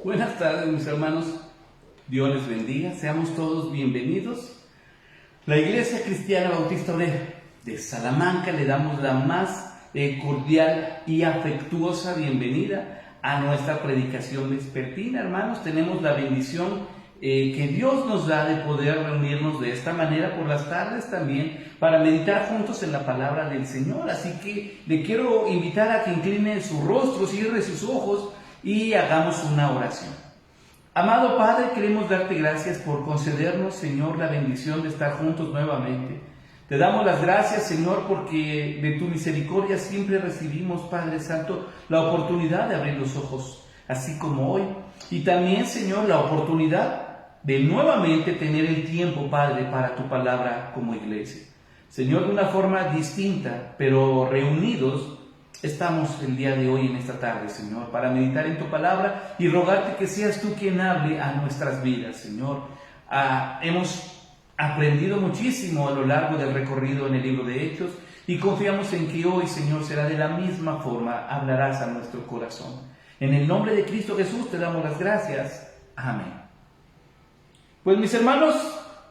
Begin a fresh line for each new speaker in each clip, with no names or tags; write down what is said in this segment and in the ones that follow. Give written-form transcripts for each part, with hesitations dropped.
Buenas tardes, mis hermanos. Dios les bendiga. Seamos todos bienvenidos. La Iglesia Cristiana Bautista de Salamanca le damos la más cordial y afectuosa bienvenida a nuestra predicación vespertina. Hermanos, tenemos la bendición que Dios nos da de poder reunirnos de esta manera por las tardes también para meditar juntos en la palabra del Señor. Así que le quiero invitar a que incline su rostro, cierre sus ojos y hagamos una oración. Amado Padre, queremos darte gracias por concedernos, Señor, la bendición de estar juntos nuevamente. Te damos las gracias, Señor, porque de tu misericordia siempre recibimos, Padre Santo, la oportunidad de abrir los ojos, así como hoy. Y también, Señor, la oportunidad de nuevamente tener el tiempo, Padre, para tu palabra como iglesia. Señor, de una forma distinta, pero reunidos, estamos el día de hoy en esta tarde, Señor, para meditar en tu palabra y rogarte que seas tú quien hable a nuestras vidas, Señor. Hemos aprendido muchísimo a lo largo del recorrido en el libro de Hechos y confiamos en que hoy, Señor, será de la misma forma, hablarás a nuestro corazón. En el nombre de Cristo Jesús te damos las gracias. Amén. Pues mis hermanos,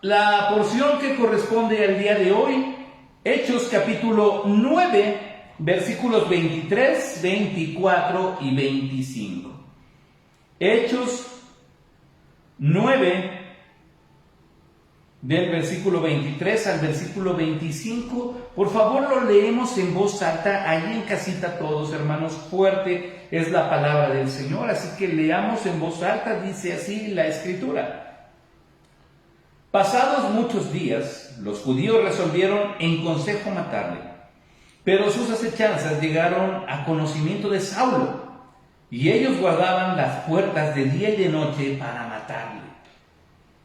la porción que corresponde al día de hoy, Hechos capítulo 9, versículos 23, 24 y 25. Hechos 9, del versículo 23 al versículo 25. Por favor, lo leemos en voz alta, ahí en casita todos, hermanos. Fuerte es la palabra del Señor, así que leamos en voz alta. Dice así la Escritura. Pasados muchos días, los judíos resolvieron en consejo matarle, pero sus acechanzas llegaron a conocimiento de Saulo, y ellos guardaban las puertas de día y de noche para matarle.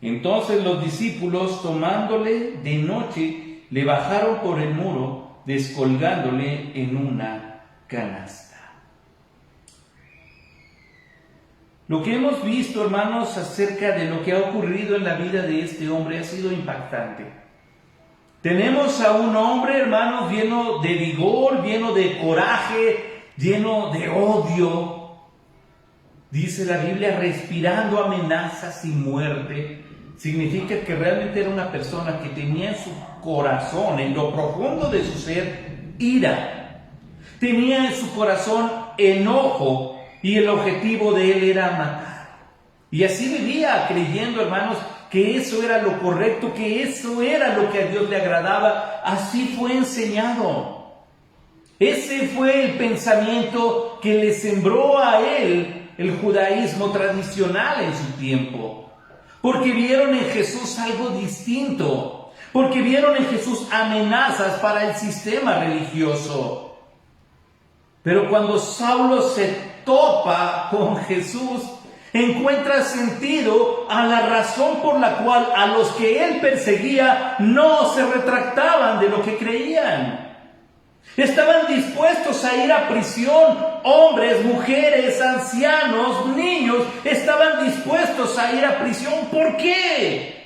Entonces los discípulos, tomándole de noche, le bajaron por el muro, descolgándole en una canasta. Lo que hemos visto, hermanos, acerca de lo que ha ocurrido en la vida de este hombre ha sido impactante. Tenemos a un hombre, hermanos, lleno de vigor, lleno de coraje, lleno de odio. Dice la Biblia, respirando amenazas y muerte. Significa que realmente era una persona que tenía en su corazón, en lo profundo de su ser, ira. Tenía en su corazón enojo. Y el objetivo de él era matar. Y así vivía creyendo, hermanos, que eso era lo correcto, que eso era lo que a Dios le agradaba. Así fue enseñado. Ese fue el pensamiento que le sembró a él el judaísmo tradicional en su tiempo. Porque vieron en Jesús algo distinto. Porque vieron en Jesús amenazas para el sistema religioso. Pero cuando Saulo se topa con Jesús, encuentra sentido a la razón por la cual a los que él perseguía no se retractaban de lo que creían. Estaban dispuestos a ir a prisión, hombres, mujeres, ancianos, niños, estaban dispuestos a ir a prisión. ¿Por qué?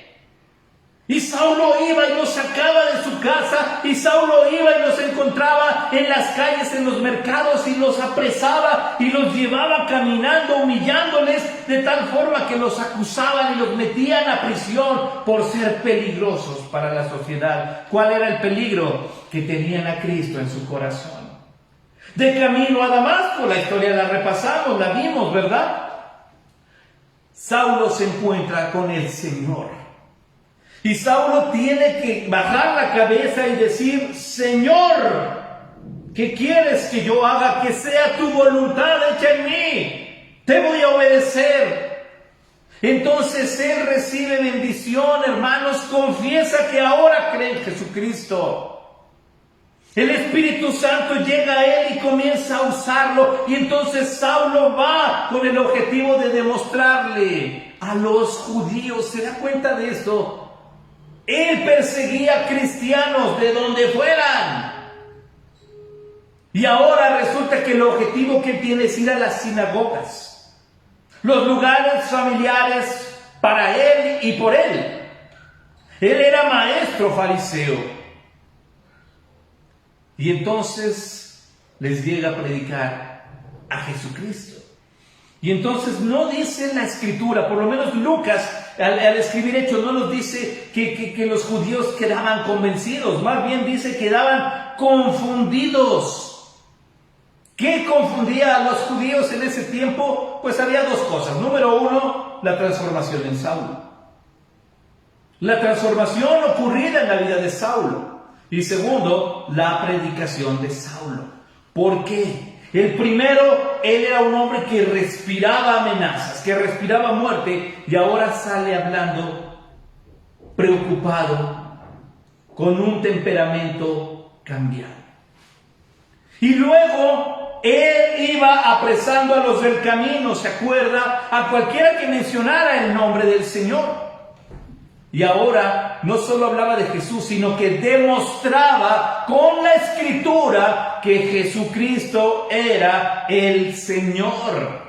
Y Saulo iba y los sacaba de su casa, y Saulo iba y los encontraba en las calles, en los mercados, y los apresaba y los llevaba caminando, humillándoles de tal forma que los acusaban y los metían a prisión por ser peligrosos para la sociedad. ¿Cuál era el peligro? Que tenían a Cristo en su corazón. De camino a Damasco, la historia la repasamos, la vimos, ¿verdad? Saulo se encuentra con el Señor. Y Saulo tiene que bajar la cabeza y decir, Señor, ¿qué quieres que yo haga? Que sea tu voluntad hecha en mí. Te voy a obedecer. Entonces él recibe bendición, hermanos, confiesa que ahora cree en Jesucristo. El Espíritu Santo llega a él y comienza a usarlo. Y entonces Saulo va con el objetivo de demostrarle a los judíos. ¿Se da cuenta de esto? Él perseguía a cristianos de donde fueran. Y ahora resulta que el objetivo que él tiene es ir a las sinagogas, los lugares familiares para él y por él. Él era maestro fariseo. Y entonces les llega a predicar a Jesucristo. Y entonces no dice la Escritura, por lo menos Lucas, al escribir Hechos, no nos dice que los judíos quedaban convencidos, más bien dice que quedaban confundidos. ¿Qué confundía a los judíos en ese tiempo? Pues había dos cosas. Número uno, la transformación en Saulo. La transformación ocurrida en la vida de Saulo. Y segundo, la predicación de Saulo. ¿Por qué? El primero, él era un hombre que respiraba amenazas, que respiraba muerte, y ahora sale hablando preocupado, con un temperamento cambiado. Y luego, él iba apresando a los del camino, ¿se acuerda? A cualquiera que mencionara el nombre del Señor. Y ahora no solo hablaba de Jesús, sino que demostraba con la Escritura que Jesucristo era el Señor.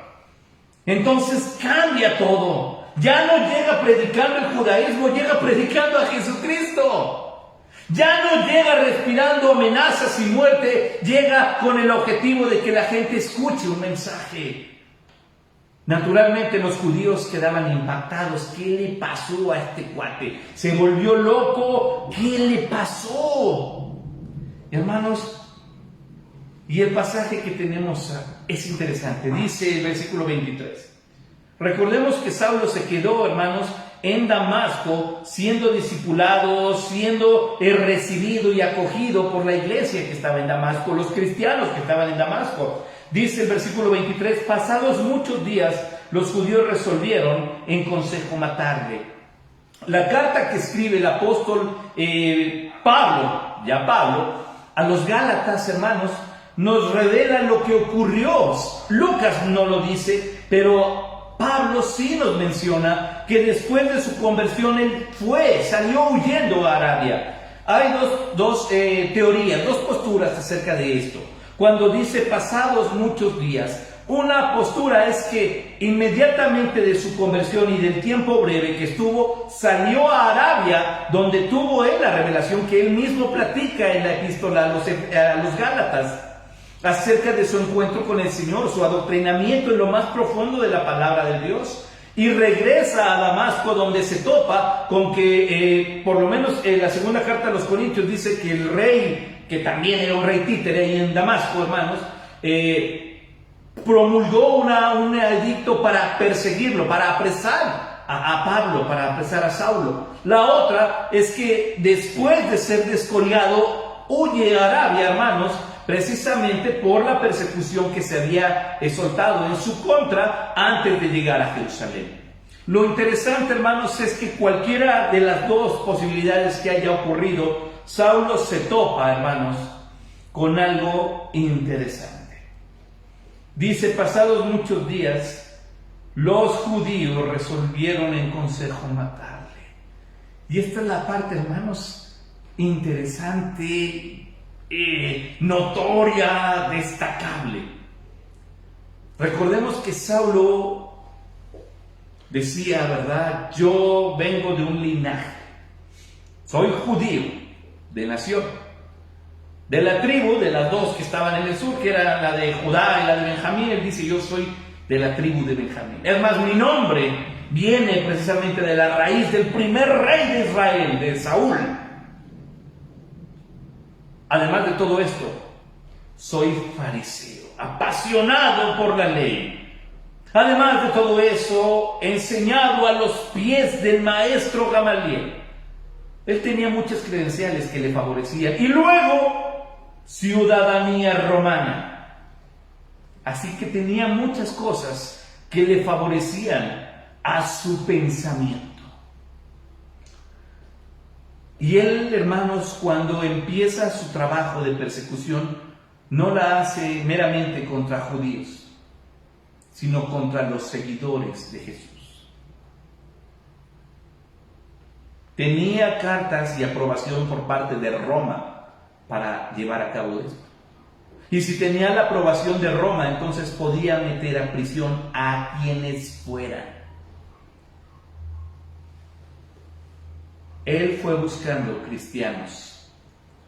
Entonces cambia todo. Ya no llega predicando el judaísmo, llega predicando a Jesucristo. Ya no llega respirando amenazas y muerte, llega con el objetivo de que la gente escuche un mensaje. Naturalmente los judíos quedaban impactados. ¿Qué le pasó a este cuate? ¿Se volvió loco? ¿Qué le pasó? Hermanos, y el pasaje que tenemos es interesante. Dice el versículo 23. Recordemos que Saulo se quedó, hermanos, en Damasco, siendo discipulado, siendo recibido y acogido por la iglesia que estaba en Damasco, los cristianos que estaban en Damasco. Dice el versículo 23, pasados muchos días, los judíos resolvieron en consejo matarle. La carta que escribe el apóstol Pablo, a los Gálatas, hermanos, nos revela lo que ocurrió. Lucas no lo dice, pero Pablo sí nos menciona que después de su conversión él salió huyendo a Arabia. Hay dos teorías, dos posturas acerca de esto. Cuando dice pasados muchos días, una postura es que inmediatamente de su conversión y del tiempo breve que estuvo, salió a Arabia, donde tuvo él la revelación que él mismo platica en la epístola a los Gálatas, acerca de su encuentro con el Señor, su adoctrinamiento en lo más profundo de la palabra de Dios. Y regresa a Damasco, donde se topa con que, por lo menos en la segunda carta a los Corintios, dice que el rey, que también era un rey títere ahí en Damasco, hermanos, promulgó un edicto para perseguirlo, para apresar a Pablo, para apresar a Saulo. La otra es que después de ser descolgado, huye a Arabia, hermanos, precisamente por la persecución que se había soltado en su contra antes de llegar a Jerusalén. Lo interesante, hermanos, es que cualquiera de las dos posibilidades que haya ocurrido, Saulo se topa, hermanos, con algo interesante. Dice, pasados muchos días, los judíos resolvieron en consejo matarle. Y esta es la parte, hermanos, interesante, notoria, destacable. Recordemos que Saulo decía, ¿verdad? Yo vengo de un linaje, soy judío de nación, de la tribu de las dos que estaban en el sur, que era la de Judá y la de Benjamín. Él dice, yo soy de la tribu de Benjamín. Es más, mi nombre viene precisamente de la raíz del primer rey de Israel, de Saúl. Además de todo esto, soy fariseo, apasionado por la ley. Además de todo eso, enseñado a los pies del maestro Gamaliel. Él tenía muchas credenciales que le favorecían. Y luego, ciudadanía romana. Así que tenía muchas cosas que le favorecían a su pensamiento. Y él, hermanos, cuando empieza su trabajo de persecución, no la hace meramente contra judíos, sino contra los seguidores de Jesús. Tenía cartas y aprobación por parte de Roma para llevar a cabo esto. Y si tenía la aprobación de Roma, entonces podía meter a prisión a quienes fueran. Él fue buscando cristianos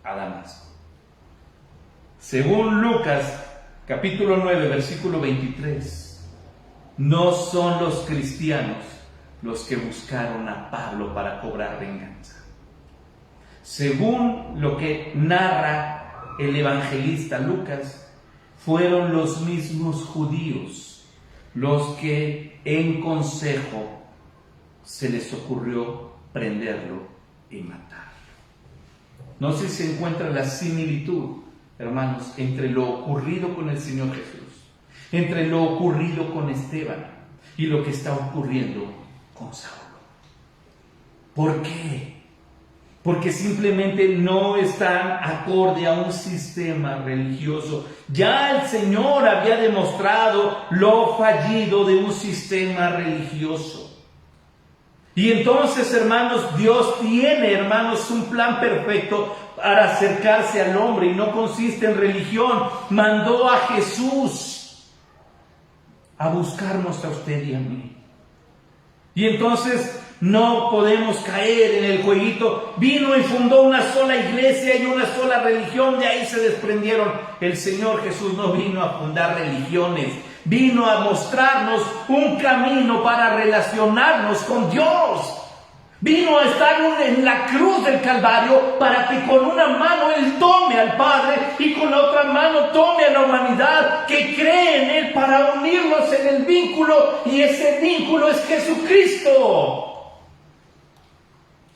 a Damasco. Según Lucas, capítulo 9, versículo 23, No son los cristianos los que buscaron a Pablo para cobrar venganza. Según lo que narra el evangelista Lucas, fueron los mismos judíos los que en consejo se les ocurrió prenderlo y matarlo. No sé si se encuentra la similitud, hermanos, entre lo ocurrido con el Señor Jesús, entre lo ocurrido con Esteban y lo que está ocurriendo con Saulo. ¿Por qué? Porque simplemente no están acorde a un sistema religioso. Ya el Señor había demostrado lo fallido de un sistema religioso. Y entonces, hermanos, Dios tiene, hermanos, un plan perfecto para acercarse al hombre y no consiste en religión. Mandó a Jesús a buscarnos a usted y a mí. Y entonces no podemos caer en el jueguito. Vino y fundó una sola iglesia y una sola religión, de ahí se desprendieron. El Señor Jesús no vino a fundar religiones, vino a mostrarnos un camino para relacionarnos con Dios. Vino a estar en la cruz del Calvario para que con una mano Él tome al Padre y con la otra mano tome a la humanidad que cree en Él para unirnos en el vínculo, y ese vínculo es Jesucristo.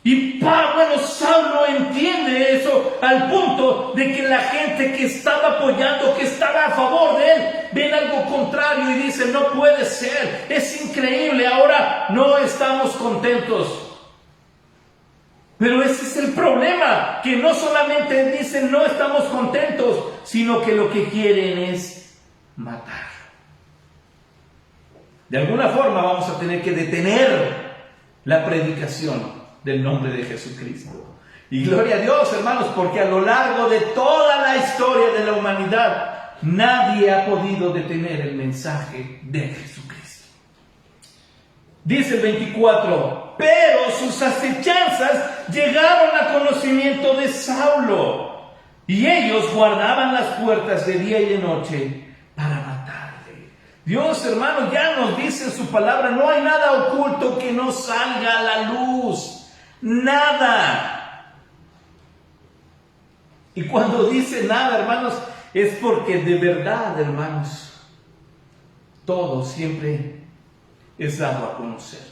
Y Saulo entiende eso al punto de que la gente que estaba apoyando, que estaba a favor de él, ven algo contrario y dicen: no puede ser, es increíble, ahora no estamos contentos. Pero ese es el problema, que no solamente dicen no estamos contentos, sino que lo que quieren es matar. De alguna forma vamos a tener que detener la predicación del nombre de Jesucristo. Y gloria a Dios, hermanos, porque a lo largo de toda la historia de la humanidad, nadie ha podido detener el mensaje de Jesucristo. Dice el 24: pero sus acechanzas llegaron a conocimiento de Saulo, y ellos guardaban las puertas de día y de noche para matarle. Dios, hermanos, ya nos dice en su palabra: no hay nada oculto que no salga a la luz. Nada. Y cuando dice nada, hermanos, es porque de verdad, hermanos, todo siempre es dado a conocer.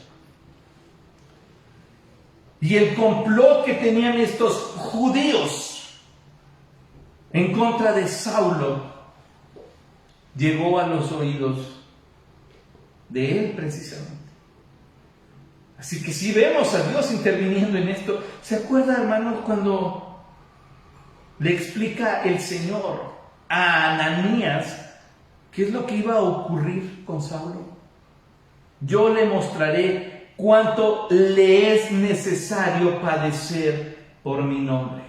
Y el complot que tenían estos judíos en contra de Saulo llegó a los oídos de él precisamente. Así que si vemos a Dios interviniendo en esto, ¿se acuerda, hermanos, cuando le explica el Señor a Ananías qué es lo que iba a ocurrir con Saulo? Yo le mostraré cuánto le es necesario padecer por mi nombre.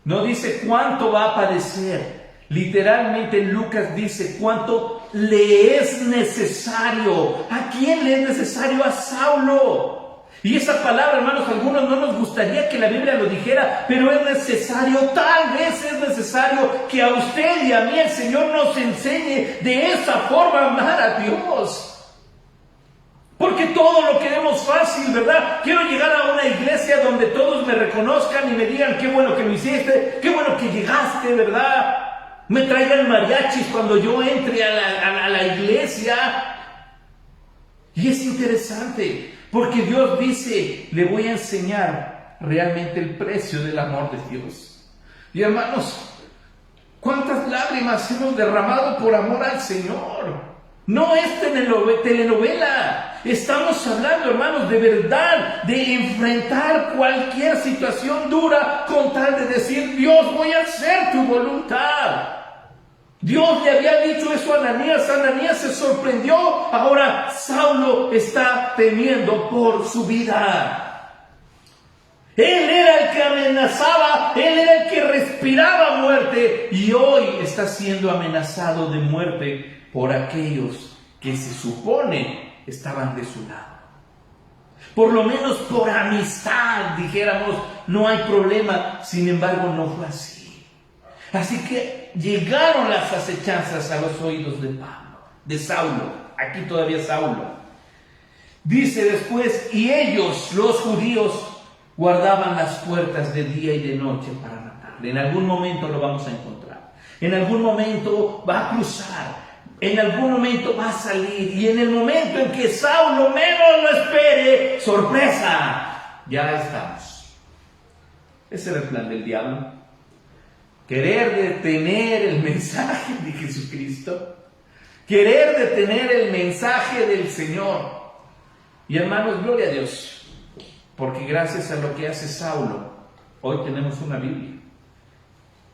No dice cuánto va a padecer. Literalmente Lucas dice cuánto le es necesario. ¿A quién le es necesario? A Saulo. Y esa palabra, hermanos, a algunos no nos gustaría que la Biblia lo dijera, pero es necesario, tal vez es necesario que a usted y a mí el Señor nos enseñe de esa forma a amar a Dios. Porque todo lo queremos fácil, ¿verdad? Quiero llegar a una iglesia donde todos me reconozcan y me digan: qué bueno que lo hiciste, qué bueno que llegaste, ¿verdad? Me traigan mariachis cuando yo entre a la iglesia. Y es interesante, porque Dios dice: le voy a enseñar realmente el precio del amor de Dios. Y hermanos, ¿cuántas lágrimas hemos derramado por amor al Señor? No es telenovela. Estamos hablando, hermanos, de verdad, de enfrentar cualquier situación dura con tal de decir: Dios, voy a hacer tu voluntad. Dios le había dicho eso a Ananías. Ananías se sorprendió. Ahora Saulo está temiendo por su vida. Él era el que amenazaba, él era el que respiraba muerte, y hoy está siendo amenazado de muerte por aquellos que se supone estaban de su lado. Por lo menos por amistad, dijéramos, no hay problema. Sin embargo, no fue así. Así que llegaron las acechanzas a los oídos de Saulo. aquí todavía Saulo. Dice después, y ellos, los judíos, guardaban las puertas de día y de noche para matarle. En algún momento lo vamos a encontrar. En algún momento va a cruzar. En algún momento va a salir. Y en el momento en que Saulo menos lo espere, ¡sorpresa! Ya estamos. Ese era el plan del diablo. Querer detener el mensaje de Jesucristo. Querer detener el mensaje del Señor. Y hermanos, gloria a Dios. Porque gracias a lo que hace Saulo, hoy tenemos una Biblia.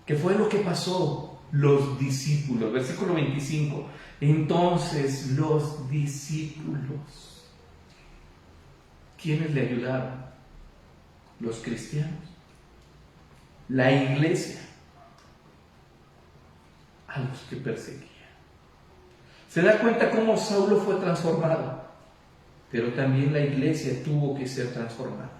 ¿Qué fue lo que pasó? Los discípulos, versículo 25. Entonces los discípulos, ¿quiénes le ayudaron? Los cristianos, la iglesia, a los que perseguían. ¿Se da cuenta cómo Saulo fue transformado? Pero también la iglesia tuvo que ser transformada.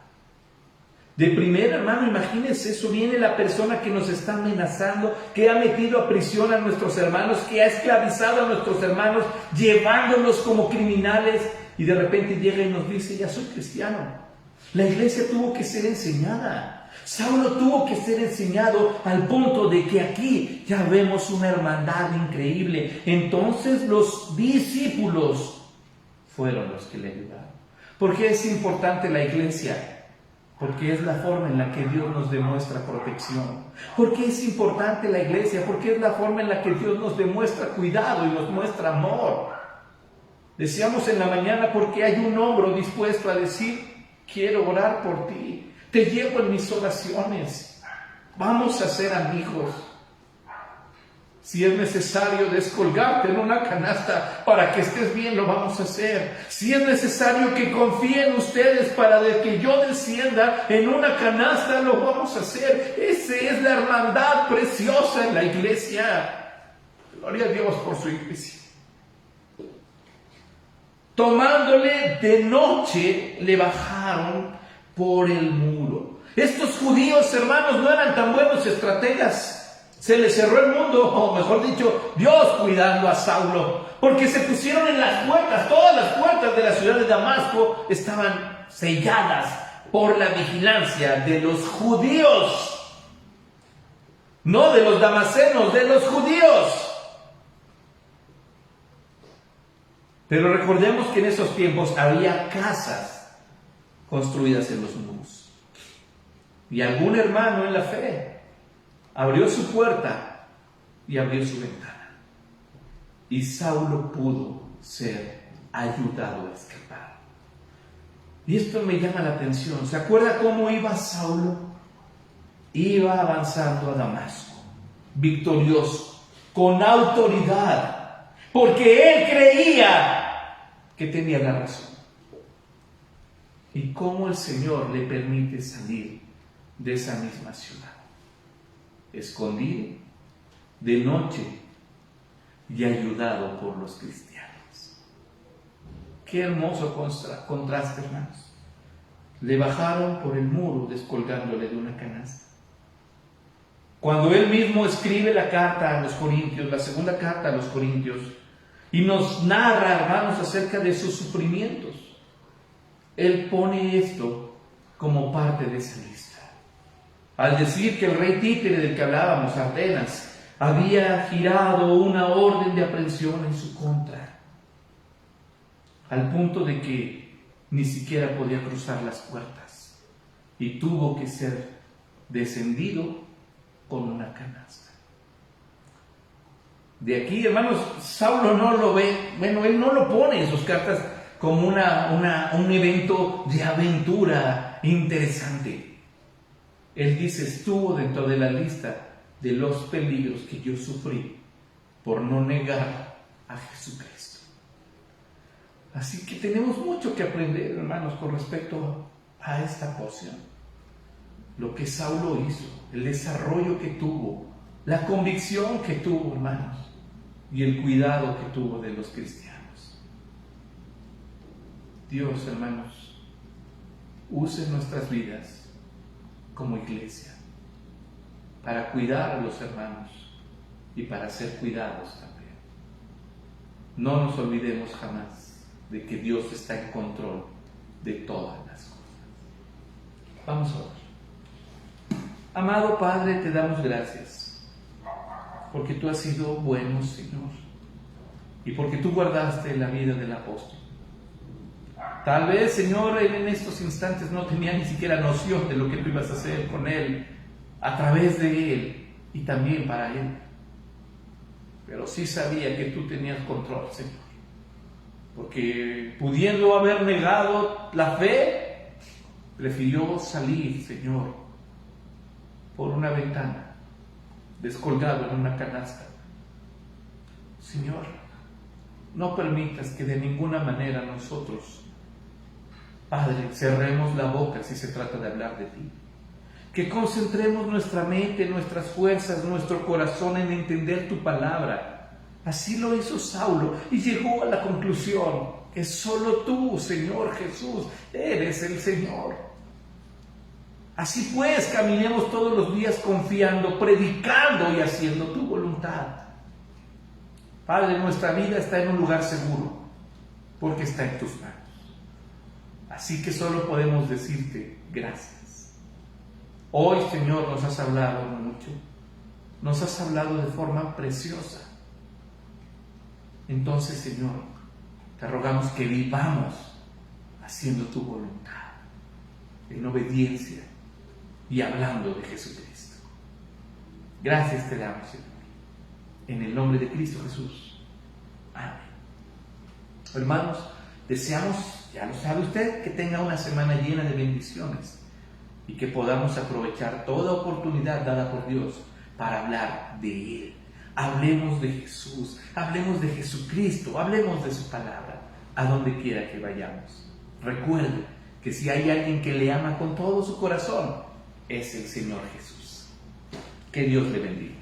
De primera, hermano, imagínense eso, viene la persona que nos está amenazando, que ha metido a prisión a nuestros hermanos, que ha esclavizado a nuestros hermanos, llevándolos como criminales, y de repente llega y nos dice, ya soy cristiano. La iglesia tuvo que ser enseñada. Saulo tuvo que ser enseñado al punto de que aquí ya vemos una hermandad increíble. Entonces los discípulos fueron los que le ayudaron. ¿Por qué es importante la iglesia? Porque es la forma en la que Dios nos demuestra protección. ¿Por qué es importante la iglesia? Porque es la forma en la que Dios nos demuestra cuidado y nos muestra amor. Decíamos en la mañana, porque hay un hombro dispuesto a decir, quiero orar por ti, te llevo en mis oraciones, vamos a ser amigos. Si es necesario descolgarte en una canasta para que estés bien, lo vamos a hacer. Si es necesario que confíen ustedes para que yo descienda en una canasta, lo vamos a hacer. Esa es la hermandad preciosa en la iglesia. Gloria a Dios por su iglesia. Tomándole de noche, le bajaron por el muro. Estos judíos, hermanos, no eran tan buenos estrategas. Se les cerró el mundo, o mejor dicho, Dios cuidando a Saulo, porque se pusieron en las puertas. Todas las puertas de la ciudad de Damasco estaban selladas por la vigilancia de los judíos, no de los damascenos, de los judíos. Pero recordemos que en esos tiempos había casas construidas en los muros, y algún hermano en la fe abrió su puerta y abrió su ventana. Y Saulo pudo ser ayudado a escapar. Y esto me llama la atención. ¿Se acuerda cómo iba Saulo? Iba avanzando a Damasco, victorioso, con autoridad, porque él creía que tenía la razón. Y cómo el Señor le permite salir de esa misma ciudad. Escondido, de noche y ayudado por los cristianos. Qué hermoso contraste, hermanos. Le bajaron por el muro descolgándole de una canasta. Cuando él mismo escribe la carta a los Corintios, la segunda carta a los Corintios, y nos narra, hermanos, acerca de sus sufrimientos, él pone esto como parte de esa lista. Al decir que el rey títere del que hablábamos, Atenas, había girado una orden de aprehensión en su contra, al punto de que ni siquiera podía cruzar las puertas y tuvo que ser descendido con una canasta. De aquí, hermanos, Saulo no lo ve, él no lo pone en sus cartas como un evento de aventura interesante. Él dice, estuvo dentro de la lista de los peligros que yo sufrí por no negar a Jesucristo. Así que tenemos mucho que aprender, hermanos, con respecto a esta porción. Lo que Saulo hizo, el desarrollo que tuvo, la convicción que tuvo, hermanos, y el cuidado que tuvo de los cristianos. Dios, hermanos, use nuestras vidas como iglesia para cuidar a los hermanos y para ser cuidados también. no nos olvidemos jamás de que Dios está en control de todas las cosas. Vamos a orar. Amado Padre, te damos gracias, porque tú has sido bueno, Señor, y porque tú guardaste la vida del apóstol. Tal vez, Señor, él en estos instantes no tenía ni siquiera noción de lo que tú ibas a hacer con él, a través de él y también para él. Pero sí sabía que tú tenías control, Señor, porque pudiendo haber negado la fe, prefirió salir, Señor, por una ventana, descolgado en una canasta. Señor, no permitas que de ninguna manera nosotros, Padre, cerremos la boca si se trata de hablar de ti. Que concentremos nuestra mente, nuestras fuerzas, nuestro corazón en entender tu palabra. Así lo hizo Saulo y llegó a la conclusión que solo tú, Señor Jesús, eres el Señor. Así pues, caminemos todos los días confiando, predicando y haciendo tu voluntad. Padre, nuestra vida está en un lugar seguro, porque está en tus manos. Así que solo podemos decirte gracias. Hoy, Señor, nos has hablado mucho, nos has hablado de forma preciosa. Entonces, Señor, te rogamos que vivamos haciendo tu voluntad, en obediencia y hablando de Jesucristo. Gracias te damos, Señor, en el nombre de Cristo Jesús. Amén. Hermanos, deseamos, ya lo sabe usted, que tenga una semana llena de bendiciones y que podamos aprovechar toda oportunidad dada por Dios para hablar de Él. Hablemos de Jesús, hablemos de Jesucristo, hablemos de su palabra, a donde quiera que vayamos. Recuerde que si hay alguien que le ama con todo su corazón, es el Señor Jesús. Que Dios le bendiga.